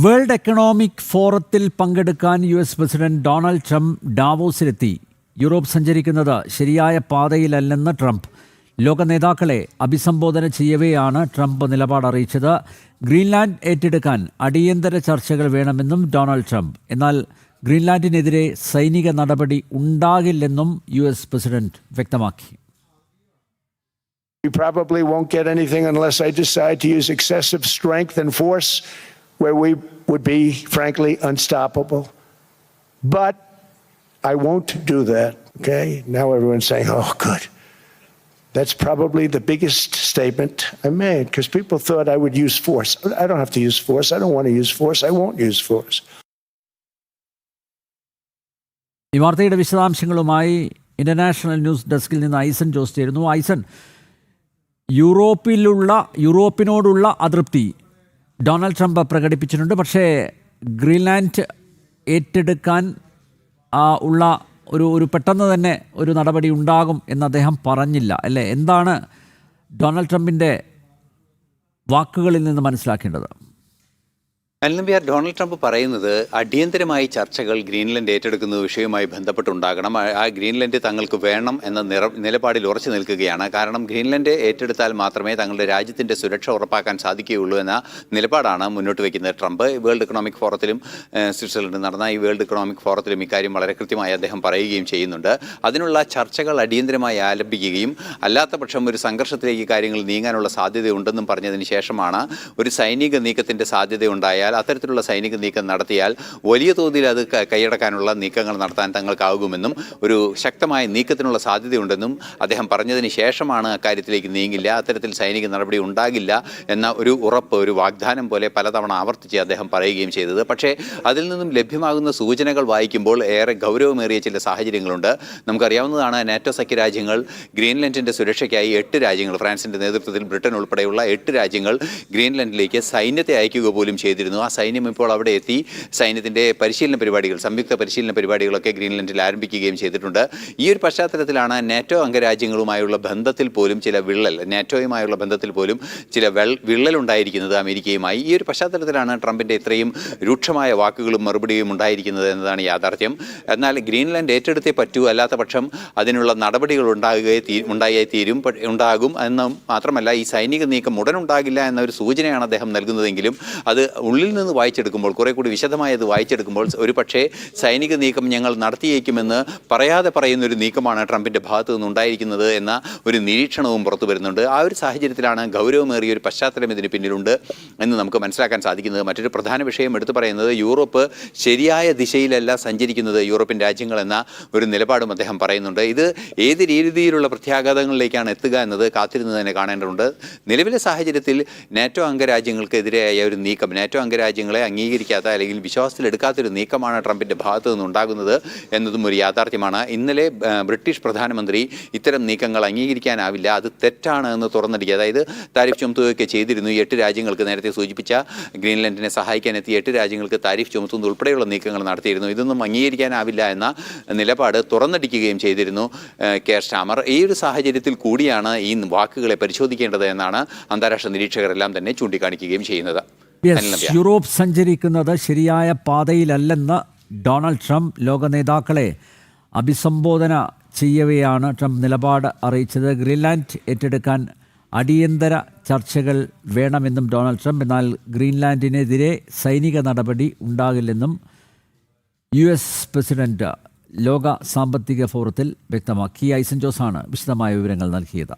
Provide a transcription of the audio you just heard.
World economic ഫോറത്തിൽ പങ്കെടുക്കാൻ US. President Donald Trump ഡാവോസിലെത്തി. യൂറോപ്പ് സഞ്ചരിക്കുന്നത് ശരിയായ പാതയിലല്ലെന്ന് ട്രംപ്. ലോക നേതാക്കളെ അഭിസംബോധന ചെയ്യവെയാണ് ട്രംപ് നിലപാട് അറിയിച്ചത്. ഗ്രീൻലാൻഡ് ഏറ്റെടുക്കാൻ അടിയന്തര ചർച്ചകൾ വേണമെന്നും ഡൊണാൾഡ് ട്രംപ്. എന്നാൽ ഗ്രീൻലാൻഡിനെതിരെ സൈനിക നടപടി ഉണ്ടാകില്ലെന്നും യു.എസ്. പ്രസിഡന്റ് വ്യക്തമാക്കി. We probably won't get anything unless I decide to use excessive strength and force where we would be, frankly, unstoppable. But I won't do that, okay? Now everyone's saying, oh, good. That's probably the biggest statement I made, because people thought I would use force. I don't have to use force. I don't want to use force. I won't use force. ഈ വാർത്തയുടെ വിശദാംശങ്ങളുമായി international news ഡെസ്കിൽ നിന്ന് ഐസൻ ജോസ് ചേരുന്നു. ഐസൻ, യൂറോപ്പിനോടുള്ള അതൃപ്തി Donald Trump പ്രകടിപ്പിച്ചിട്ടുണ്ട്. പക്ഷേ Greenland ഏറ്റെടുക്കാൻ ഉള്ള ഒരു പെട്ടെന്ന് തന്നെ ഒരു നടപടി ഉണ്ടാകും എന്ന് അദ്ദേഹം പറഞ്ഞില്ല, അല്ലേ? എന്താണ് ഡൊണാൾഡ് ട്രംപിൻ്റെ വാക്കുകളിൽ നിന്ന് മനസ്സിലാക്കേണ്ടത്? ഡൊണാൾഡ് ട്രംപ് പറയുന്നത് അടിയന്തരമായി ചർച്ചകൾ ഗ്രീൻലൻഡ് ഏറ്റെടുക്കുന്ന വിഷയവുമായി ബന്ധപ്പെട്ടുണ്ടാകണം. ആ ഗ്രീൻലൻഡ് തങ്ങൾക്ക് വേണം എന്ന നിലപാടിൽ ഉറച്ചു നിൽക്കുകയാണ്. കാരണം ഗ്രീൻലൻഡ് ഏറ്റെടുത്താൽ മാത്രമേ തങ്ങളുടെ രാജ്യത്തിൻ്റെ സുരക്ഷ ഉറപ്പാക്കാൻ സാധിക്കുകയുള്ളൂ എന്ന നിലപാടാണ് മുന്നോട്ട് വയ്ക്കുന്നത് ട്രംപ്. വേൾഡ് എക്കണോമിക് ഫോറത്തിലും സ്വിറ്റ്സർലൻഡിൽ നടന്ന ഈ വേൾഡ് എക്കണോമിക് ഫോറത്തിലും ഇക്കാര്യം വളരെ കൃത്യമായി അദ്ദേഹം പറയുകയും ചെയ്യുന്നുണ്ട്. അതിനുള്ള ചർച്ചകൾ അടിയന്തരമായി ആരംഭിക്കുകയും അല്ലാത്ത പക്ഷം ഒരു സംഘർഷത്തിലേക്ക് കാര്യങ്ങൾ നീങ്ങാനുള്ള സാധ്യതയുണ്ടെന്നും പറഞ്ഞതിന് ശേഷമാണ് ഒരു സൈനിക നീക്കത്തിൻ്റെ സാധ്യതയുണ്ടായാൽ അത്തരത്തിലുള്ള സൈനിക നീക്കം നടത്തിയാൽ വലിയ തോതിൽ അത് കൈയടക്കാനുള്ള നീക്കങ്ങൾ നടത്താൻ തങ്ങൾക്കാകുമെന്നും ഒരു ശക്തമായ നീക്കത്തിനുള്ള സാധ്യതയുണ്ടെന്നും അദ്ദേഹം പറഞ്ഞതിന് ശേഷമാണ് അക്കാര്യത്തിലേക്ക് നീങ്ങില്ല, അത്തരത്തിൽ സൈനിക നടപടി ഉണ്ടാകില്ല എന്ന ഒരു ഉറപ്പ്, ഒരു വാഗ്ദാനം പോലെ പലതവണ ആവർത്തിച്ച് അദ്ദേഹം പറയുകയും ചെയ്തത്. പക്ഷേ അതിൽ നിന്നും ലഭ്യമാകുന്ന സൂചനകൾ വായിക്കുമ്പോൾ ഏറെ ഗൗരവമേറിയ ചില സാഹചര്യങ്ങളുണ്ട്. നമുക്കറിയാവുന്നതാണ്, നാറ്റോ സഖ്യരാജ്യങ്ങൾ ഗ്രീൻലൻഡിൻ്റെ സുരക്ഷയ്ക്കായി 8 രാജ്യങ്ങൾ, ഫ്രാൻസിൻ്റെ നേതൃത്വത്തിൽ ബ്രിട്ടൻ ഉൾപ്പെടെയുള്ള 8 രാജ്യങ്ങൾ ഗ്രീൻലൻഡിലേക്ക് സൈന്യത്തെ അയക്കുക പോലും ചെയ്തിരുന്നു. ആ സൈന്യം ഇപ്പോൾ അവിടെ എത്തി സൈന്യത്തിൻ്റെ പരിശീലന പരിപാടികൾ, സംയുക്ത പരിശീലന പരിപാടികളൊക്കെ ഗ്രീൻലൻഡിൽ ആരംഭിക്കുകയും ചെയ്തിട്ടുണ്ട്. ഈ ഒരു പശ്ചാത്തലത്തിലാണ് നാറ്റോ അംഗരാജ്യങ്ങളുമായുള്ള ബന്ധത്തിൽ പോലും ചില നാറ്റോയുമായുള്ള ബന്ധത്തിൽ പോലും ചില വിള്ളലുണ്ടായിരിക്കുന്നത് അമേരിക്കയുമായി. ഈ ഒരു പശ്ചാത്തലത്തിലാണ് ട്രംപിൻ്റെ ഇത്രയും രൂക്ഷമായ വാക്കുകളും മറുപടിയും ഉണ്ടായിരിക്കുന്നത് എന്നതാണ് യാഥാർത്ഥ്യം. എന്നാൽ ഗ്രീൻലാൻഡ് ഏറ്റെടുത്തേ പറ്റൂ, അല്ലാത്ത പക്ഷം അതിനുള്ള നടപടികൾ ഉണ്ടാകും എന്ന് മാത്രമല്ല, ഈ സൈനിക നീക്കം ഉടനുണ്ടാകില്ല എന്നൊരു സൂചനയാണ് അദ്ദേഹം നൽകുന്നതെങ്കിലും അത് ഉള്ളിൽ നിന്ന് വായിച്ചെടുക്കുമ്പോൾ, കുറെ കൂടി വിശദമായി അത് വായിച്ചെടുക്കുമ്പോൾ ഒരു പക്ഷേ സൈനിക നീക്കം ഞങ്ങൾ നടത്തിയേക്കുമെന്ന് പറയാതെ പറയുന്നൊരു നീക്കമാണ് ട്രംപിൻ്റെ ഭാഗത്തു നിന്നുണ്ടായിരിക്കുന്നത് എന്ന ഒരു നിരീക്ഷണവും പുറത്തു വരുന്നുണ്ട്. ആ ഒരു സാഹചര്യത്തിലാണ് ഗൗരവമേറിയ ഒരു പശ്ചാത്തലം ഇതിന് പിന്നിലുണ്ട് എന്ന് നമുക്ക് മനസ്സിലാക്കാൻ സാധിക്കുന്നത്. മറ്റൊരു പ്രധാന വിഷയം എടുത്തു പറയുന്നത്, യൂറോപ്പ് ശരിയായ ദിശയിലല്ല സഞ്ചരിക്കുന്നത് യൂറോപ്യൻ രാജ്യങ്ങൾ എന്ന ഒരു നിലപാടും അദ്ദേഹം പറയുന്നുണ്ട്. ഇത് ഏത് രീതിയിലുള്ള പ്രത്യാഘാതങ്ങളിലേക്കാണ് എത്തുക എന്നത് കാത്തിരുന്ന് തന്നെ കാണേണ്ടതുണ്ട്. നിലവിലെ സാഹചര്യത്തിൽ നാറ്റോ അംഗരാജ്യങ്ങൾക്കെതിരെയായ ഒരു നീക്കം, നാറ്റോ അംഗരാജ്യങ്ങളെ അംഗീകരിക്കാത്ത അല്ലെങ്കിൽ വിശ്വാസത്തിലെടുക്കാത്തൊരു നീക്കമാണ് ട്രംപിൻ്റെ ഭാഗത്തു നിന്നുണ്ടാകുന്നത് എന്നതും ഒരു യാഥാർത്ഥ്യമാണ്. ഇന്നലെ ബ്രിട്ടീഷ് പ്രധാനമന്ത്രി ഇത്തരം നീക്കങ്ങൾ അംഗീകരിക്കാനാവില്ല, അത് തെറ്റാണ് എന്ന് തുറന്നടിക്കുക, അതായത് താരിഫ് ചുമത്തുകയൊക്കെ ചെയ്തിരുന്നു. 8 രാജ്യങ്ങൾക്ക്, നേരത്തെ സൂചിപ്പിച്ച ഗ്രീൻലൻഡിനെ സഹായിക്കാൻ എത്തിയ 8 രാജ്യങ്ങൾക്ക് താരിഫ് ചുമത്തുന്നത് ഉൾപ്പെടെയുള്ള നീക്കങ്ങൾ നടത്തിയിരുന്നു. ഇതൊന്നും അംഗീകരിക്കാനാവില്ല എന്ന നിലപാട് തുറന്നടിക്കുകയും ചെയ്തിരുന്നു കെയർ സ്റ്റാമർ. ഈ ഒരു സാഹചര്യത്തിൽ കൂടിയാണ് ഈ വാക്കുകളെ പരിശോധിക്കേണ്ടത് എന്നാണ് അന്താരാഷ്ട്ര നിരീക്ഷകരെല്ലാം തന്നെ ചൂണ്ടിക്കാണിക്കുകയും ചെയ്യുന്നത്. യൂറോപ്പ് സഞ്ചരിക്കുന്നത് ശരിയായ പാതയിലല്ലെന്ന് ഡൊണാൾഡ് ട്രംപ്. ലോക നേതാക്കളെ അഭിസംബോധന ചെയ്യവെയാണ് ട്രംപ് നിലപാട് അറിയിച്ചത്. ഗ്രീൻലാൻഡ് ഏറ്റെടുക്കാൻ അടിയന്തര ചർച്ചകൾ വേണമെന്നും ഡൊണാൾഡ് ട്രംപ്. എന്നാൽ ഗ്രീൻലാൻഡിനെതിരെ സൈനിക നടപടി ഉണ്ടാകില്ലെന്നും യു.എസ്. പ്രസിഡന്റ് ലോക സാമ്പത്തിക ഫോറത്തിൽ വ്യക്തമാക്കി. ഐസൻ ജോസാണ് വിശദമായ വിവരങ്ങൾ നൽകിയത്.